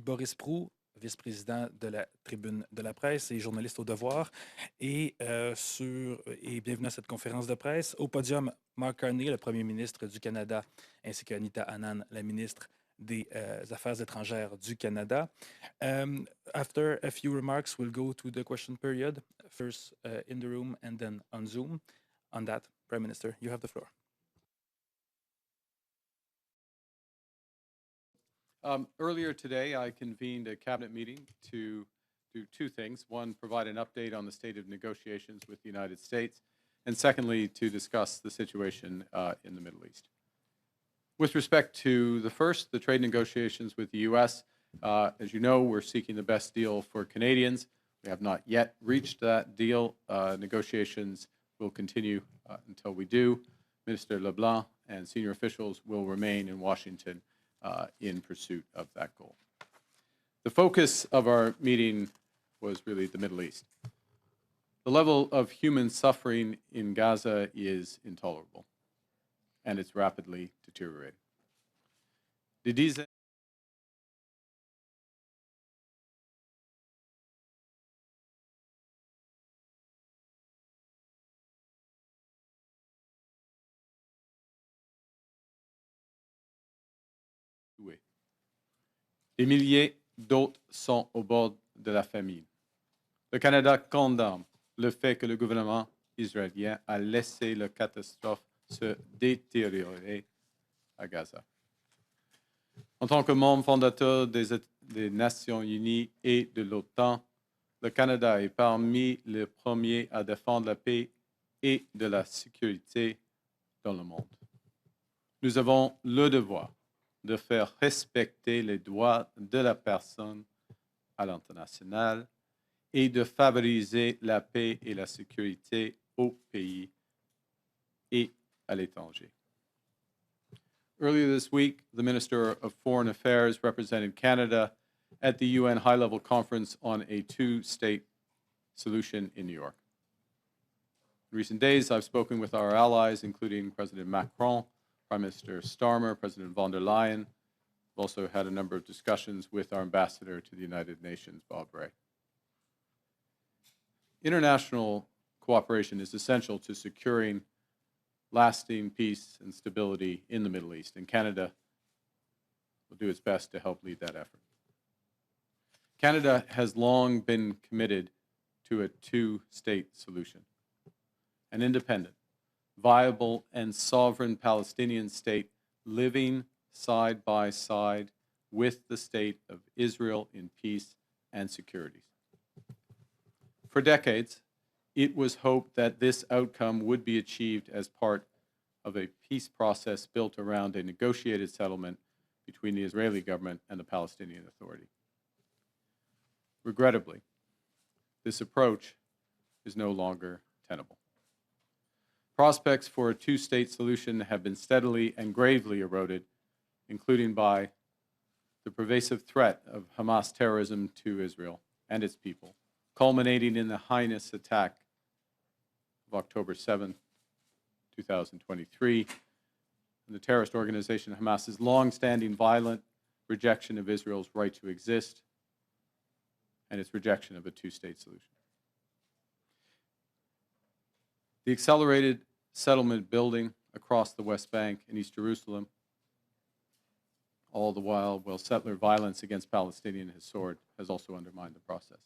Boris Proulx, vice-président de la Tribune de la presse et journaliste au Devoir. Et bienvenue à cette conférence de presse. Au podium, Mark Carney, le premier ministre du Canada, ainsi qu'Anita Anand, la ministre des Affaires étrangères du Canada. After a few remarks, we'll go to the question period, first in the room and then on Zoom. On that, Prime Minister, you have the floor. Earlier today, I convened a cabinet meeting to do two things. One, provide an update on the state of negotiations with the United States, and secondly, to discuss the situation in the Middle East. With respect to the first, the trade negotiations with the U.S., as you know, we're seeking the best deal for Canadians. We have not yet reached that deal. Negotiations will continue until we do. Minister LeBlanc and senior officials will remain in Washington in pursuit of that goal. The focus of our meeting was really the Middle East. The level of human suffering in Gaza is intolerable, and it's rapidly deteriorating. Les dizaines tués. Des milliers d'autres sont au bord de la famine. Le Canada condamne le fait que le gouvernement israélien a laissé la catastrophe se détériorer à Gaza. En tant que membre fondateur des Nations Unies et de l'OTAN, le Canada est parmi les premiers à défendre la paix et de la sécurité dans le monde. Nous avons le devoir de faire respecter les droits de la personne à l'international et de favoriser la paix et la sécurité au pays et à l'étranger. Earlier this week, the Minister of Foreign Affairs represented Canada at the UN high-level conference on a two-state solution in New York. In recent days, I've spoken with our allies, including President Macron, Prime Minister Starmer, President von der Leyen. I've also had a number of discussions with our ambassador to the United Nations, Bob Ray. International cooperation is essential to securing lasting peace and stability in the Middle East, and Canada will do its best to help lead that effort. Canada has long been committed to a two-state solution, an independent, viable, and sovereign Palestinian state living side by side with the state of Israel in peace and security. For decades, it was hoped that this outcome would be achieved as part of a peace process built around a negotiated settlement between the Israeli government and the Palestinian Authority. Regrettably, this approach is no longer tenable. Prospects for a two-state solution have been steadily and gravely eroded, including by the pervasive threat of Hamas terrorism to Israel and its people, culminating in the heinous attack of October 7, 2023, and the terrorist organization Hamas's long-standing violent rejection of Israel's right to exist and its rejection of a two-state solution. The accelerated settlement building across the West Bank and East Jerusalem, all the while settler violence against Palestinians has soared, has also undermined the process,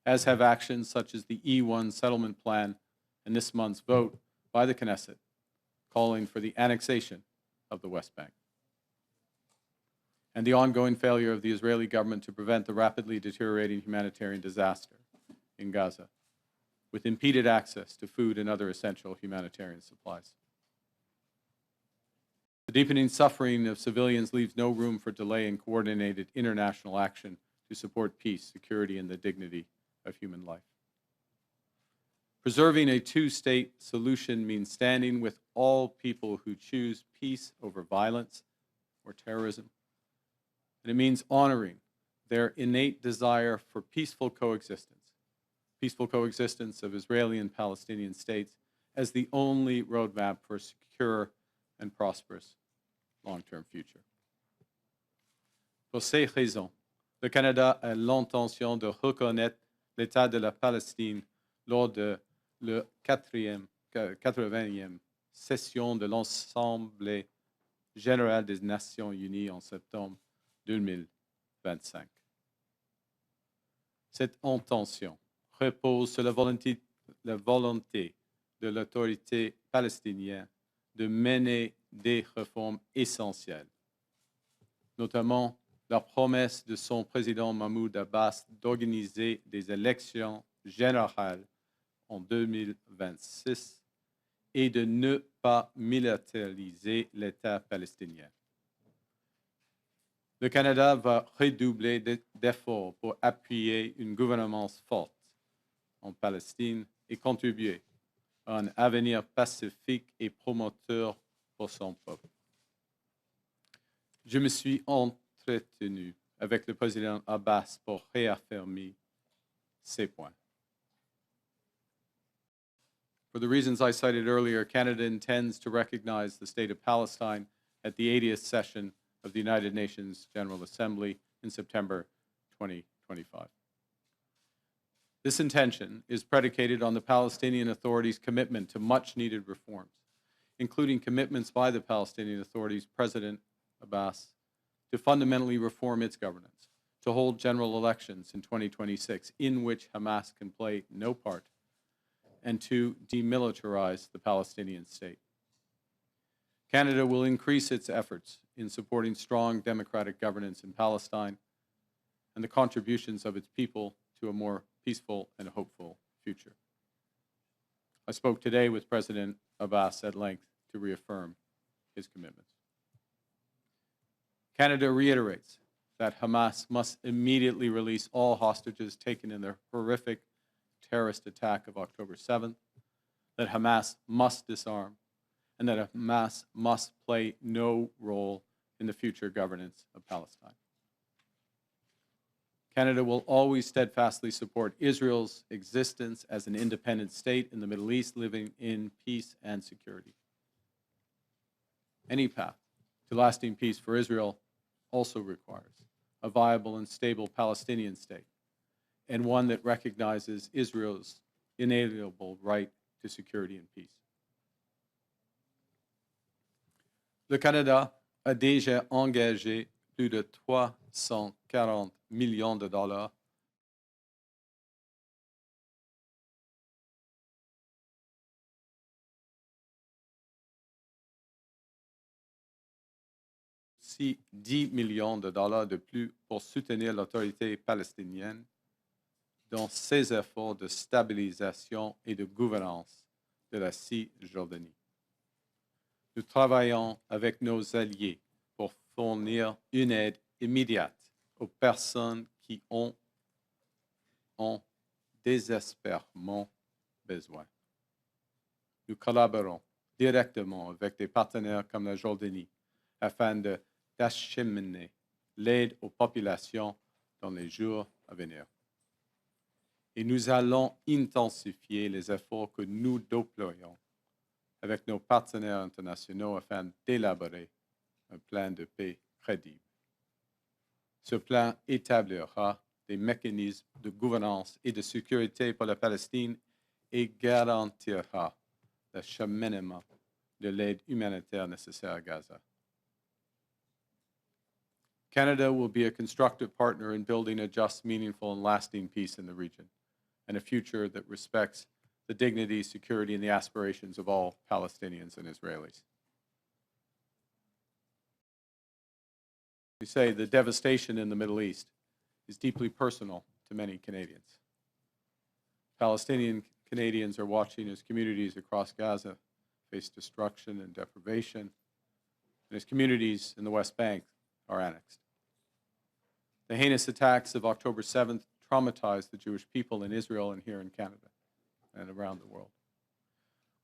as have actions such as the E1 settlement plan and this month's vote by the Knesset calling for the annexation of the West Bank, and the ongoing failure of the Israeli government to prevent the rapidly deteriorating humanitarian disaster in Gaza, with impeded access to food and other essential humanitarian supplies. The deepening suffering of civilians leaves no room for delay in coordinated international action to support peace, security, and the dignity of human life. Preserving a two-state solution means standing with all people who choose peace over violence or terrorism. And it means honoring their innate desire for peaceful coexistence of Israeli and Palestinian states as the only roadmap for a secure and prosperous long-term future. Pour ces raisons, Le Canada a l'intention de reconnaître l'État de la Palestine lors de la 80e session de l'Assemblée générale des Nations unies en septembre 2025. Cette intention repose sur la volonté de l'autorité palestinienne de mener des réformes essentielles, notamment la promesse de son président Mahmoud Abbas d'organiser des élections générales en 2026 et de ne pas militariser l'État palestinien. Le Canada va redoubler d'efforts pour appuyer une gouvernance forte en Palestine et contribuer à un avenir pacifique et promoteur pour son peuple. Je me suis entretenu avec le président Abbas pour réaffirmer ces points. For the reasons I cited earlier, Canada intends to recognize the state of Palestine at the 80th session of the United Nations General Assembly in September 2025. This intention is predicated on the Palestinian Authority's commitment to much-needed reforms, including commitments by the Palestinian Authority's President Abbas to fundamentally reform its governance, to hold general elections in 2026 in which Hamas can play no part, and to demilitarize the Palestinian state. Canada will increase its efforts in supporting strong democratic governance in Palestine and the contributions of its people to a more peaceful and hopeful future. I spoke today with President Abbas at length to reaffirm his commitments. Canada reiterates that Hamas must immediately release all hostages taken in the horrific terrorist attack of October 7th, that Hamas must disarm, and that Hamas must play no role in the future governance of Palestine. Canada will always steadfastly support Israel's existence as an independent state in the Middle East, living in peace and security. Any path to lasting peace for Israel also requires a viable and stable Palestinian state, and one that recognizes Israel's inalienable right to security and peace. Le Canada a déjà engagé plus de 340 millions de dollars aussi 10 millions de dollars de plus pour soutenir l'autorité palestinienne dans ses efforts de stabilisation et de gouvernance de la Cisjordanie. Nous travaillons avec nos alliés pour fournir une aide immédiate aux personnes qui ont désespérément besoin. Nous collaborons directement avec des partenaires comme la Jordanie afin d'acheminer l'aide aux populations dans les jours à venir. Et nous allons intensifier les efforts que nous déployons avec nos partenaires internationaux afin d'élaborer un plan de paix crédible. Ce plan établira des mécanismes de gouvernance et de sécurité pour la Palestine et garantira l'acheminement de l'aide humanitaire nécessaire à Gaza. Canada will be a constructive partner in building a just, meaningful, and lasting peace in the region, and a future that respects the dignity, security, and the aspirations of all Palestinians and Israelis. We say the devastation in the Middle East is deeply personal to many Canadians. Palestinian Canadians are watching as communities across Gaza face destruction and deprivation, and as communities in the West Bank are annexed. The heinous attacks of October 7th traumatized the Jewish people in Israel and here in Canada and around the world.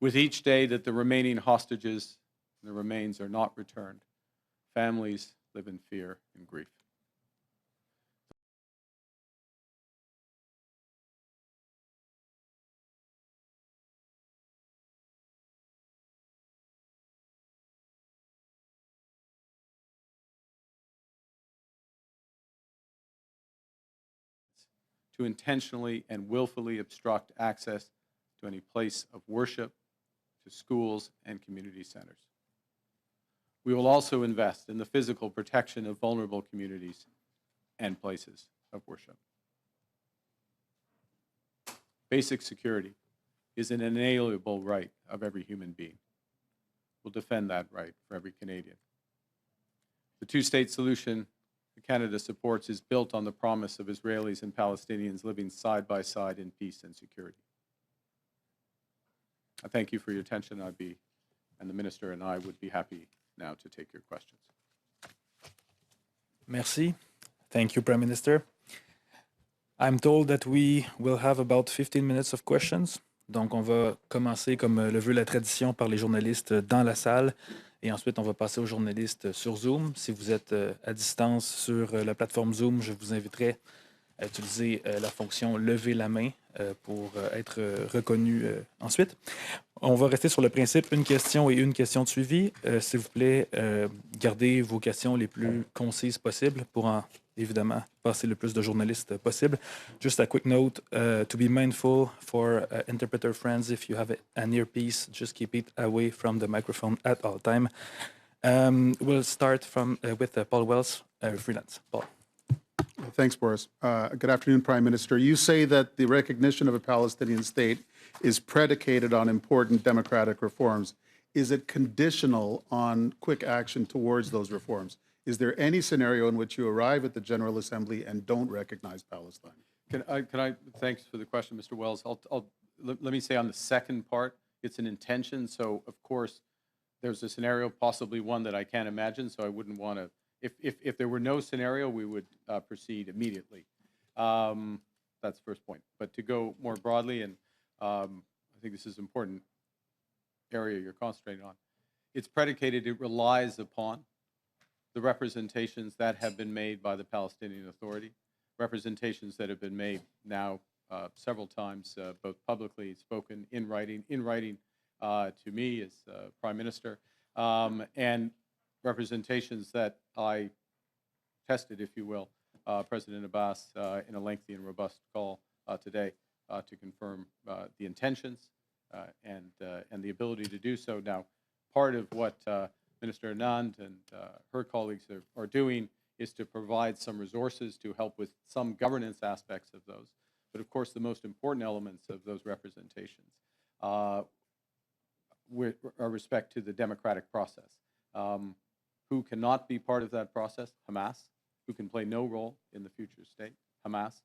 With each day that the remaining hostages and the remains are not returned, families live in fear and grief. to intentionally and willfully obstruct access to any place of worship, to schools and community centers. We will also invest in the physical protection of vulnerable communities and places of worship. Basic security is an inalienable right of every human being. We'll defend that right for every Canadian. The two-state solution that Canada supports is built on the promise of Israelis and Palestinians living side by side in peace and security. I thank you for your attention. And the Minister and I would be happy now to take your questions. Merci. Thank you, Prime Minister. I'm told that we will have about 15 minutes of questions. Donc, on va commencer, comme le veut la tradition, par les journalistes dans la salle. Et ensuite, on va passer aux journalistes sur Zoom. Si vous êtes à distance sur la plateforme Zoom, je vous inviterai à utiliser la fonction « Lever la main » pour être reconnu ensuite. On va rester sur le principe une question et une question de suivi. S'il vous plaît, gardez vos questions les plus concises possibles pour évidemment passer le plus de journalistes possible. Just a quick note, to be mindful for interpreter friends, if you have an earpiece, just keep it away from the microphone at all time. We'll start with Paul Wells, freelance. Paul. Thanks, Boris. Good afternoon, Prime Minister. You say that the recognition of a Palestinian state is predicated on important democratic reforms. Is it conditional on quick action towards those reforms? Is there any scenario in which you arrive at the General Assembly and don't recognize Palestine? Thanks for the question, Mr. Wells. Let me say on the second part, it's an intention. So, of course, there's a scenario, possibly one that I can't imagine, so I wouldn't want to. If there were no scenario, we would proceed immediately. That's the first point. But to go more broadly, and I think this is an important area you're concentrating on, it's predicated, it relies upon the representations that have been made by the Palestinian Authority, representations that have been made now several times, both publicly spoken, in writing to me as Prime Minister, and representations that I tested, if you will, President Abbas in a lengthy and robust call today to confirm the intentions and the ability to do so. Now, part of what Minister Anand and her colleagues are doing is to provide some resources to help with some governance aspects of those. But of course, the most important elements of those representations with respect to the democratic process. Who cannot be part of that process? Hamas. Who can play no role in the future state? Hamas.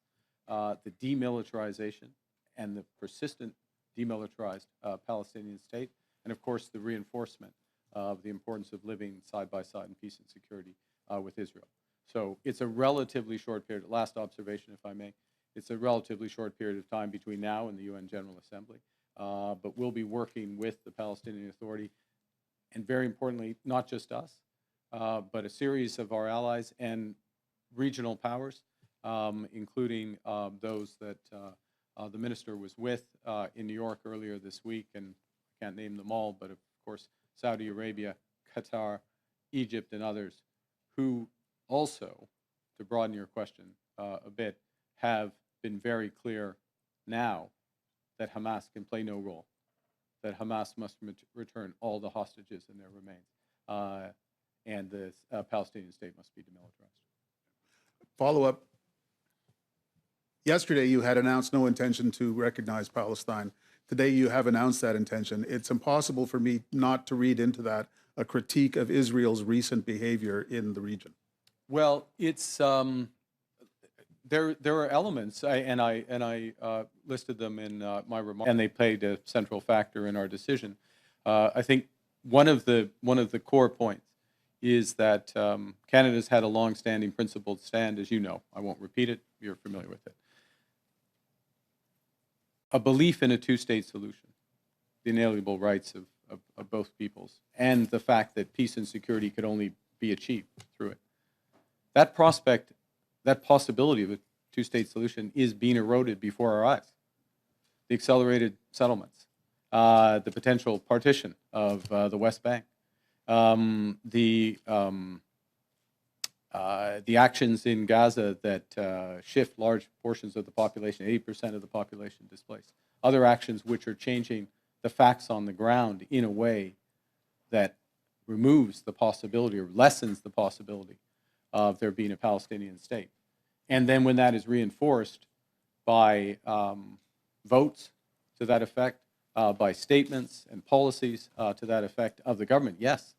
The demilitarization and the persistent demilitarized Palestinian state. And of course, the reinforcement of the importance of living side by side in peace and security with Israel. So it's a relatively short period. Last observation, if I may. It's a relatively short period of time between now and the UN General Assembly. But we'll be working with the Palestinian Authority, and very importantly, not just us, but a series of our allies and regional powers, including those that the minister was with in New York earlier this week, and I can't name them all, but of course, Saudi Arabia, Qatar, Egypt, and others, who also, to broaden your question a bit, have been very clear now that Hamas can play no role, that Hamas must return all the hostages and their remains, and the Palestinian state must be demilitarized. Follow-up. Yesterday, you had announced no intention to recognize Palestine. Today, you have announced that intention. It's impossible for me not to read into that a critique of Israel's recent behavior in the region. Well, it's there are elements, and I listed them in my remarks, and they played a central factor in our decision. I think one of the core points is that Canada's had a long-standing principled stand, as you know. I won't repeat it. You're familiar with it. A belief in a two-state solution, the inalienable rights of both peoples, and the fact that peace and security could only be achieved through it. That prospect, that possibility of a two-state solution is being eroded before our eyes. The accelerated settlements, the potential partition of the West Bank, the the actions in Gaza that shift large portions of the population, 80% of the population displaced. Other actions which are changing the facts on the ground in a way that removes the possibility or lessens the possibility of there being a Palestinian state. And then when that is reinforced by votes to that effect, by statements and policies to that effect of the government, yes,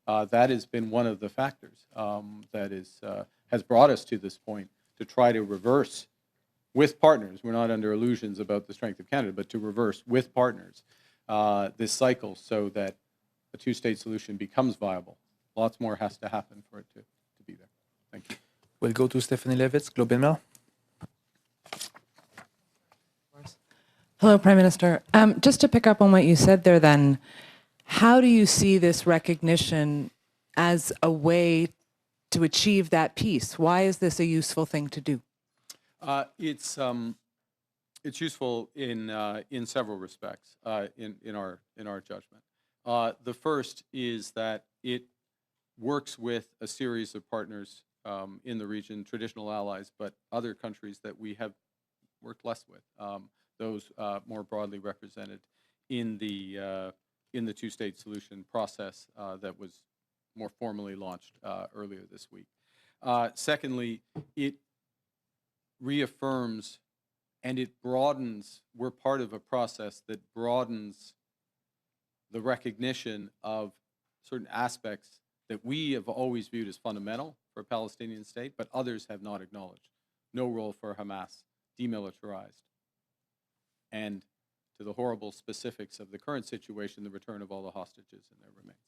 that has been one of the factors that has brought us to this point to try to reverse with partners. We're not under illusions about the strength of Canada, but to reverse with partners this cycle so that a two-state solution becomes viable. Lots more has to happen for it to be there. Thank you. We'll go to Stephanie Levitz, Globe and Mail. Hello, Prime Minister. Just to pick up on what you said there then, how do you see this recognition as a way to achieve that peace? Why is this a useful thing to do? It's useful in several respects in our judgment. The first is that it works with a series of partners in the region, traditional allies, but other countries that we have worked less with. Those more broadly represented in the two-state solution process that was more formally launched earlier this week. Secondly, it reaffirms and it broadens. We're part of a process that broadens the recognition of certain aspects that we have always viewed as fundamental for a Palestinian state, but others have not acknowledged. No role for Hamas, demilitarized, and to the horrible specifics of the current situation, the return of all the hostages and their remains.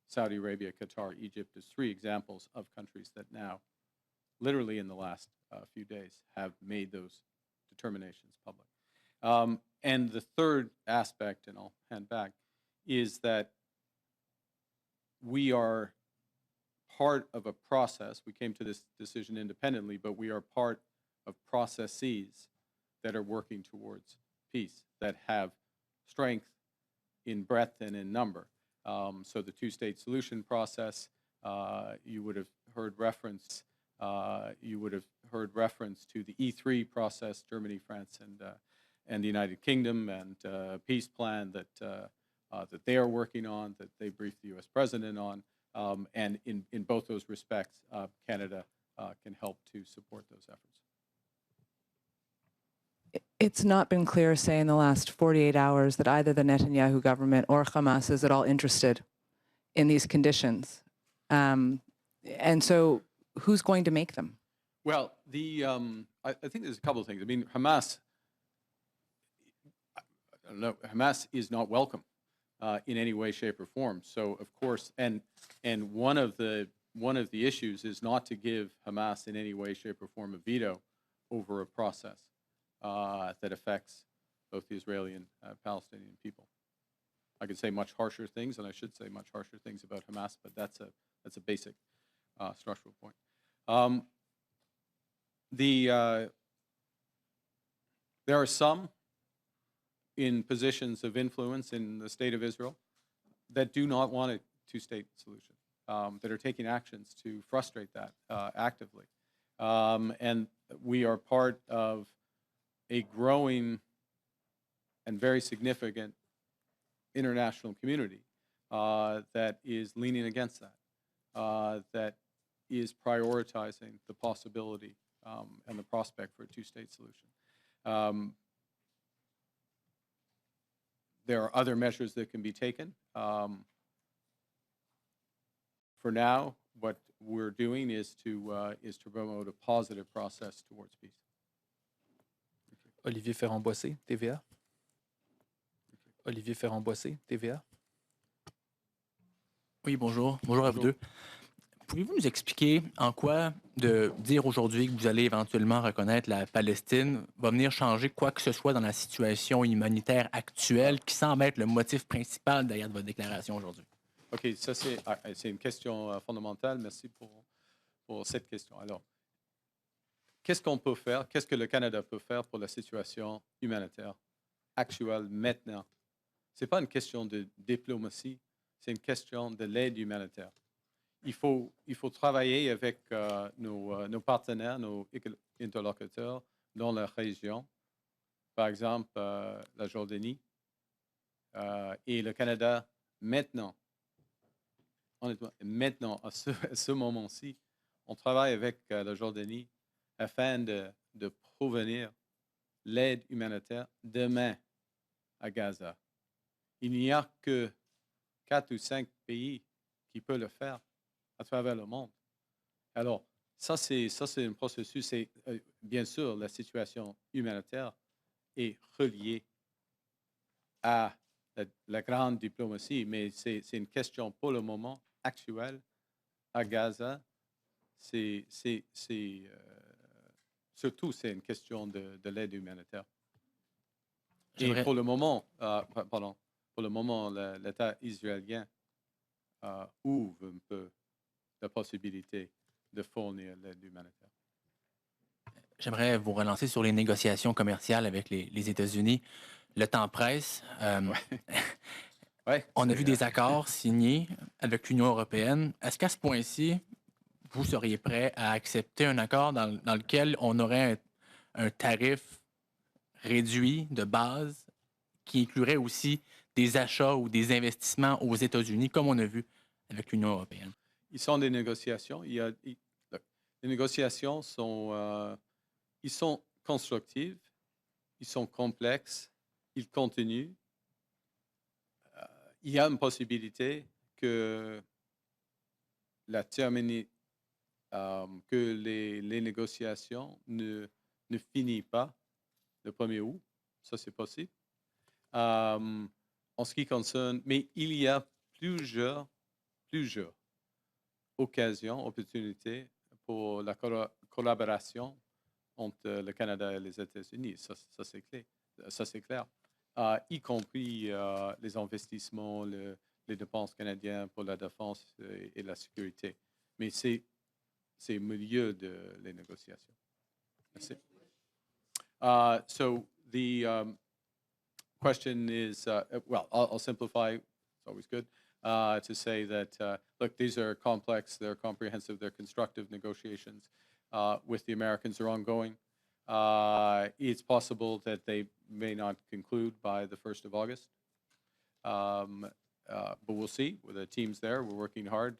Saudi Arabia, Qatar, Egypt is three examples of countries that now, literally in the last few days, have made those determinations public. And the third aspect, and I'll hand back, is that we are part of a process. We came to this decision independently, but we are part of processes that are working towards peace, that have strength in breadth and in number. So the two-state solution process, you would have heard reference. You would have heard reference to the E3 process, Germany, France, and the United Kingdom, and peace plan that they are working on, that they briefed the U.S. president on, and in both those respects, Canada can help to support those efforts. It's not been clear, say, in the last 48 hours that either the Netanyahu government or Hamas is at all interested in these conditions. And so who's going to make them? Well, I think there's a couple of things. I mean, Hamas, I don't know, Hamas is not welcome in any way, shape, or form. So, of course, and one of the issues is not to give Hamas in any way, shape, or form a veto over a process that affects both the Israeli and Palestinian people. I could say much harsher things, and I should say much harsher things about Hamas, but that's a basic structural point. There are some in positions of influence in the state of Israel that do not want a two-state solution, that are taking actions to frustrate that actively. And we are part of a growing and very significant international community that is leaning against that, that is prioritizing the possibility and the prospect for a two-state solution. There are other measures that can be taken. For now, what we're doing is to promote a positive process towards peace. Olivier Ferrand-Boissé, TVA. Olivier Ferrand-Boissé, TVA. Oui, bonjour. Bonjour à vous deux. Pouvez-vous nous expliquer en quoi de dire aujourd'hui que vous allez éventuellement reconnaître la Palestine va venir changer quoi que ce soit dans la situation humanitaire actuelle qui semble être le motif principal derrière votre déclaration aujourd'hui? OK, ça c'est une question fondamentale. Merci pour cette question. Alors, qu'est-ce qu'on peut faire? Qu'est-ce que le Canada peut faire pour la situation humanitaire actuelle maintenant? Ce n'est pas une question de diplomatie, c'est une question de l'aide humanitaire. il faut travailler avec nos partenaires, nos interlocuteurs dans la région, par exemple la Jordanie et le Canada maintenant. Honnêtement, maintenant, à ce moment-ci, on travaille avec la Jordanie afin de provenir l'aide humanitaire demain à Gaza. Il n'y a que 4 ou 5 pays qui peuvent le faire à travers le monde. Alors, ça, c'est un processus. Et, bien sûr, la situation humanitaire est reliée à la grande diplomatie, mais c'est une question pour le moment actuel à Gaza. Surtout, c'est une question de l'aide humanitaire. Et pour le moment, l'État israélien ouvre un peu la possibilité de fournir l'aide humanitaire. J'aimerais vous relancer sur les négociations commerciales avec les États-Unis. Le temps presse. Ouais, On a vu des accords signés avec l'Union européenne. Est-ce qu'à ce point-ci, vous seriez prêt à accepter un accord dans lequel on aurait un tarif réduit de base qui inclurait aussi des achats ou des investissements aux États-Unis, comme on a vu avec l'Union européenne? Ils sont des négociations. Les négociations sont constructives, ils sont complexes, ils continuent. Il y a une possibilité que que les négociations ne finissent pas le 1er août. Ça, c'est possible. En ce qui concerne, mais il y a plusieurs opportunités pour la collaboration entre le Canada et les États-Unis. Ça c'est clair. Y compris les investissements, les dépenses canadiennes pour la défense et la sécurité. Mais c'est au milieu de les négociations. Merci. So the question is, well, I'll simplify. It's always good to say that, look, these are complex, they're comprehensive, they're constructive negotiations with the Americans are ongoing. It's possible that they may not conclude by the 1st of August. But we'll see. With the teams there, we're working hard.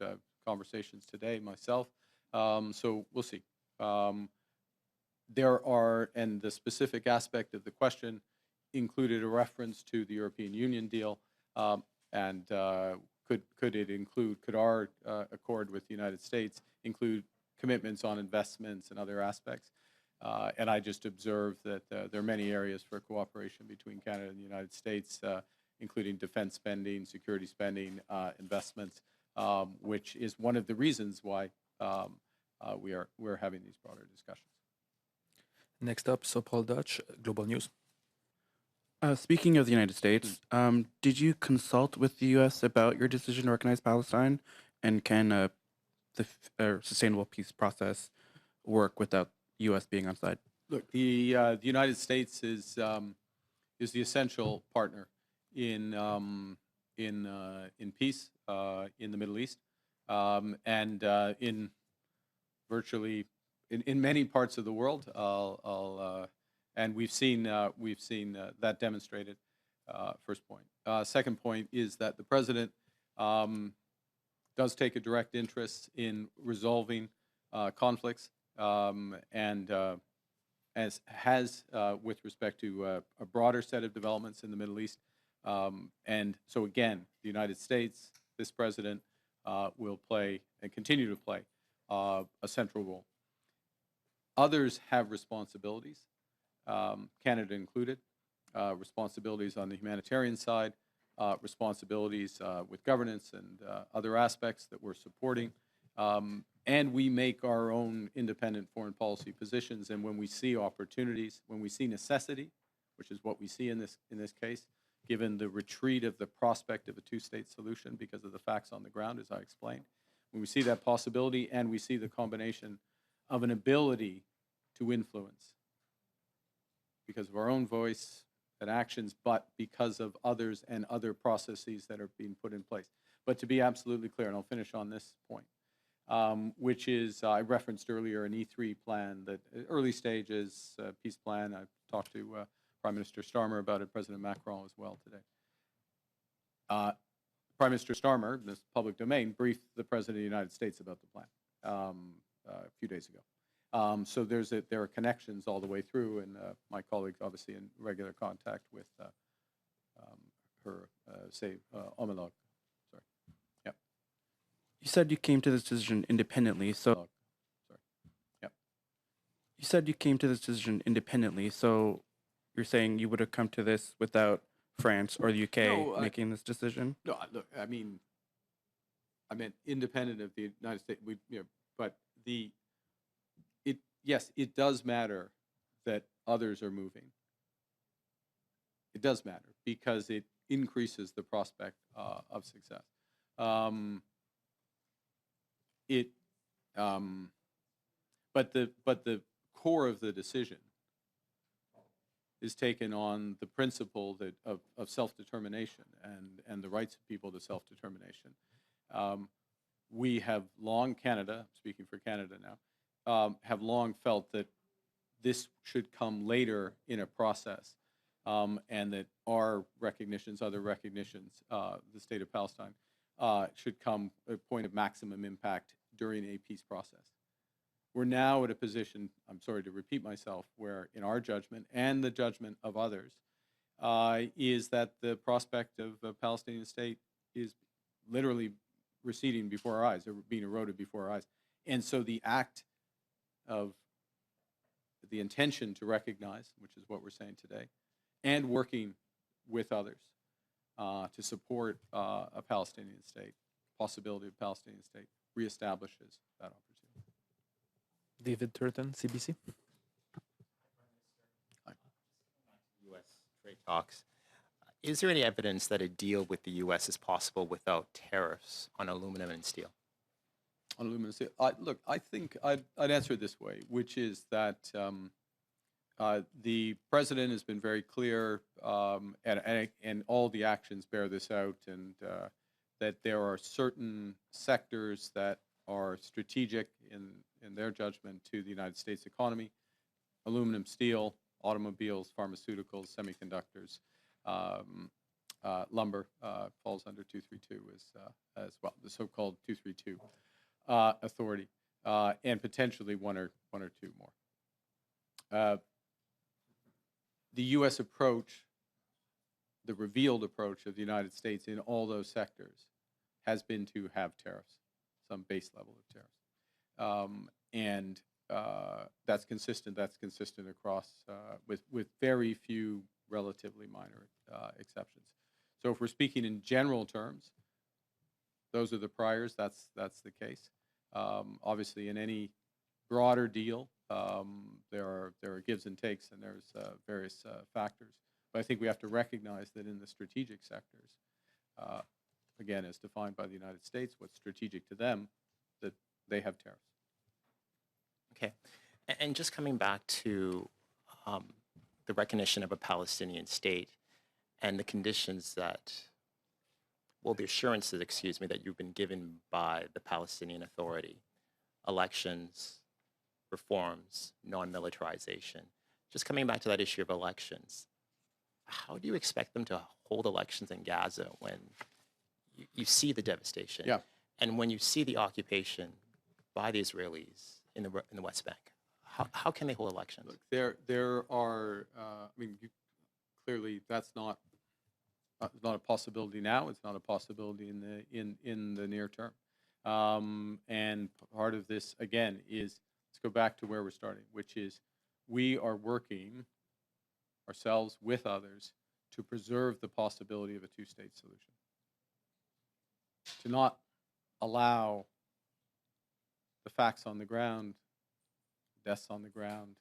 Conversations today, myself. So we'll see. There are, and the specific aspect of the question included a reference to the European Union deal, and could our accord with the United States include commitments on investments and other aspects? And I just observed that there are many areas for cooperation between Canada and the United States, including defense spending, security spending, investments, which is one of the reasons why we're having these broader discussions. Next up, so Paul Dutch, Global News. Speaking of the United States, did you consult with the U.S. about your decision to recognize Palestine? And can the sustainable peace process work without U.S. being on side? Look, the United States is the essential partner in peace in the Middle East, and in virtually in many parts of the world. And we've seen that demonstrated. First point. Second point is that the president does take a direct interest in resolving conflicts, and as has with respect to a broader set of developments in the Middle East. And so again, the United States, this president will play and continue to play a central role. Others have responsibilities, Canada included, responsibilities on the humanitarian side, responsibilities with governance and other aspects that we're supporting. And we make our own independent foreign policy positions. And when we see opportunities, when we see necessity, which is what we see in this case, given the retreat of the prospect of a two-state solution because of the facts on the ground, as I explained, when we see that possibility and we see the combination of an ability to influence because of our own voice and actions, but because of others and other processes that are being put in place. But to be absolutely clear, and I'll finish on this point, which is, I referenced earlier, an E3 plan, that early stages peace plan. I talked to Prime Minister Starmer about it, President Macron as well today. Prime Minister Starmer, in this public domain, briefed the President of the United States about the plan a few days ago. So there are connections all the way through, and my colleague obviously in regular contact with her, homologue. Sorry. Yep. You said you came to this decision independently, so Sorry. Yep. you said you came to this decision independently, so you're saying you would have come to this without France or the UK No, making this decision? No, look, I meant independent of the United States. But yes, it does matter that others are moving. It does matter because it increases the prospect of success. But the core of the decision is taken on the principle that of self-determination and the rights of people to self-determination. We have long, Canada, speaking for Canada now, have long felt that this should come later in a process, and that our recognitions, other recognitions, the state of Palestine, should come at a point of maximum impact during a peace process. We're now at a position, I'm sorry to repeat myself, where in our judgment and the judgment of others, is that the prospect of a Palestinian state is literally receding before our eyes, or being eroded before our eyes. And so the act of the intention to recognize, which is what we're saying today, and working with others to support a Palestinian state, possibility of a Palestinian state, reestablishes that opportunity. David Turton, CBC. U.S. trade talks. Is there any evidence that a deal with the U.S. is possible without tariffs on aluminum and steel? On aluminum and steel, look, I think I'd answer it this way, which is that the president has been very clear, and all the actions bear this out, and that there are certain sectors that are strategic in their judgment to the United States economy: aluminum, steel, automobiles, pharmauticals, semiconductors, lumber falls under 232 as well, the so-called 232 authority, and potentially one or two more. The U.S. approach, the revealed approach of the United States in all those sectors, has been to have tariffs, some base level of tariffs, and that's consistent. That's consistent across, with very few relatively minor exceptions. So if we're speaking in general terms, those are the priors. That's the case. Obviously, in any broader deal, there are gives and takes, and there's various factors. But I think we have to recognize that in the strategic sectors, again, as defined by the United States, what's strategic to them, that they have tariffs. Okay. And just coming back to the recognition of a Palestinian state and the conditions that, well, the assurances, excuse me, that you've been given by the Palestinian Authority: elections, reforms, non-militarization. Just coming back to that issue of elections, how do you expect them to hold elections in Gaza when you see the devastation? Yeah. And when you see the occupation by the Israelis in the West Bank? How can they hold elections? Look, there are. Clearly, that's not a possibility now. It's not a possibility in the near term. And part of this, again, is, let's go back to where we're starting, which is we are working ourselves with others to preserve the possibility of a two-state solution, to not allow the facts on the ground, deaths on the ground,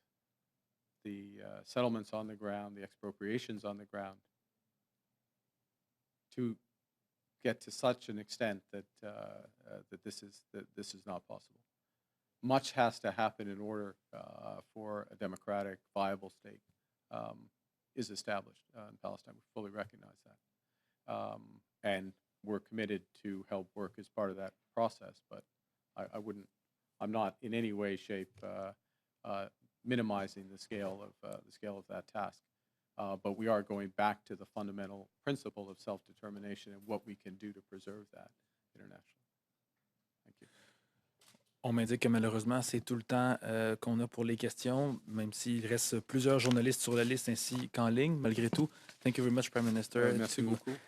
the settlements on the ground, the expropriations on the ground, to get to such an extent that that this is not possible. Much has to happen in order for a democratic, viable state is established in Palestine. We fully recognize that, and we're committed to help work as part of that process. But I wouldn't, I'm not in any way, shape minimizing the scale of that task. But we are going back to the fundamental principle of self-determination and what we can do to preserve that internationally. Thank you. On m'indique que malheureusement, c'est tout le temps qu'on a pour les questions, même s'il reste plusieurs journalistes sur la liste ainsi qu'en ligne. Malgré tout, thank you very much, Prime Minister. Merci beaucoup.